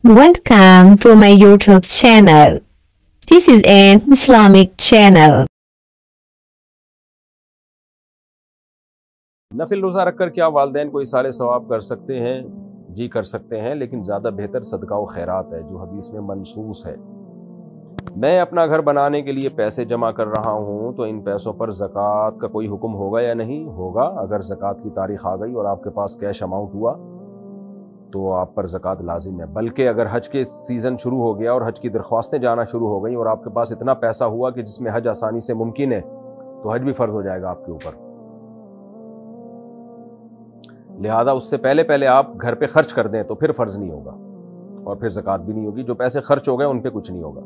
Welcome to my YouTube channel. This is an Islamic channel. नफिल रोज़ा रखकर क्या वालिदैन को इसाले सवाब कर सकते हैं? जी कर सकते हैं, लेकिन ज़्यादा बेहतर सदका व खैरात है जो हदीस में मनसूस है। मैं अपना घर बनाने के लिए पैसे जमा कर रहा हूँ, तो इन पैसों पर ज़कात का कोई हुक्म होगा या नहीं होगा? अगर ज़कात की तारीख आ गई और आपके पास कैश अमाउंट हुआ तो आप पर ज़कात लाजिम है। बल्कि अगर हज के सीज़न शुरू हो गया और हज की दरख्वास्तें जाना शुरू हो गई और आपके पास इतना पैसा हुआ कि जिसमें हज आसानी से मुमकिन है, तो हज भी फ़र्ज़ हो जाएगा आपके ऊपर। लिहाजा उससे पहले आप घर पे खर्च कर दें तो फिर फ़र्ज़ नहीं होगा और फिर ज़कात भी नहीं होगी। जो पैसे खर्च हो गए उन पे कुछ नहीं होगा,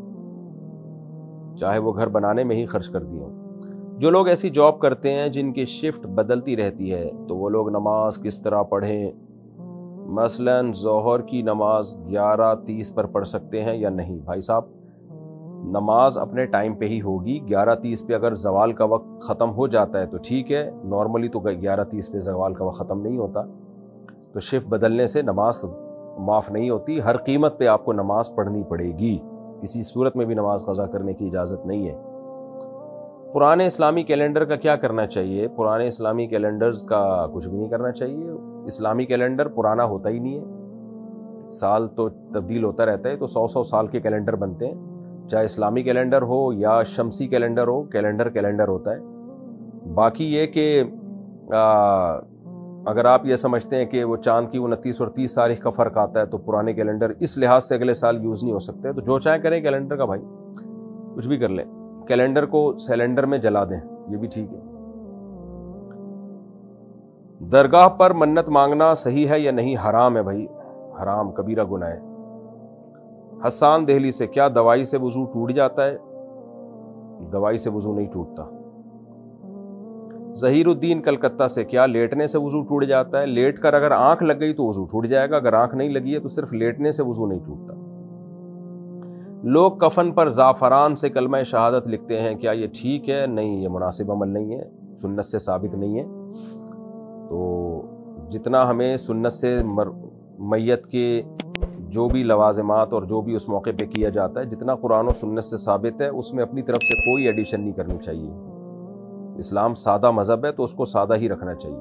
चाहे वो घर बनाने में ही खर्च कर दिए हों। जो लोग ऐसी जॉब करते हैं जिनकी शिफ्ट बदलती रहती है, तो वो लोग नमाज किस तरह पढ़ें? मसलन ज़ोहर की नमाज 11:30 पर पढ़ सकते हैं या नहीं? भाई साहब, नमाज अपने टाइम पे ही होगी। 11:30 पे अगर ज़वाल का वक्त ख़त्म हो जाता है तो ठीक है, नॉर्मली तो 11:30 पे ज़वाल का वक्त ख़त्म नहीं होता, तो शिफ्ट बदलने से नमाज माफ़ नहीं होती। हर कीमत पे आपको नमाज पढ़नी पड़ेगी, किसी सूरत में भी नमाज क़ज़ा करने की इजाज़त नहीं है। पुराने इस्लामी कैलेंडर का क्या करना चाहिए? पुराने इस्लामी कैलेंडर्स का कुछ भी नहीं करना चाहिए। इस्लामी कैलेंडर पुराना होता ही नहीं है, साल तो तब्दील होता रहता है, तो 100 साल के कैलेंडर बनते हैं। चाहे इस्लामी कैलेंडर हो या शमसी कैलेंडर हो, कैलेंडर होता है। बाकी ये कि अगर आप ये समझते हैं कि वो चाँद की 29 और 30 तारीख का फ़र्क आता है तो पुराने कैलेंडर इस लिहाज से अगले साल यूज़ नहीं हो सकते, तो जो चाहे करें कैलेंडर का, भाई कुछ भी कर लें। कैलेंडर को सिलेंडर में जला दें, ये भी ठीक है। दरगाह पर मन्नत मांगना सही है या नहीं? हराम है भाई, हराम, कबीरा गुनाह है। हसन दहली से, क्या दवाई से वजू टूट जाता है? दवाई से वजू नहीं टूटता। ज़हीरुद्दीन कलकत्ता से, क्या लेटने से वजू टूट जाता है? लेट कर अगर आंख लग गई तो वजू टूट जाएगा, अगर आंख नहीं लगी है तो सिर्फ लेटने से वजू नहीं टूटता। लोग कफन पर ज़ाफ़रान से कलमा शहादत लिखते हैं, क्या ये ठीक है? नहीं, ये मुनासिब अमल नहीं है, सुन्नत से साबित नहीं है। तो जितना हमें सुन्नत से मैयत के जो भी लवाज़िमात और जो भी उस मौके पे किया जाता है, जितना कुरान और सुन्नत से साबित है, उसमें अपनी तरफ से कोई एडिशन नहीं करनी चाहिए। इस्लाम सादा मज़हब है तो उसको सादा ही रखना चाहिए।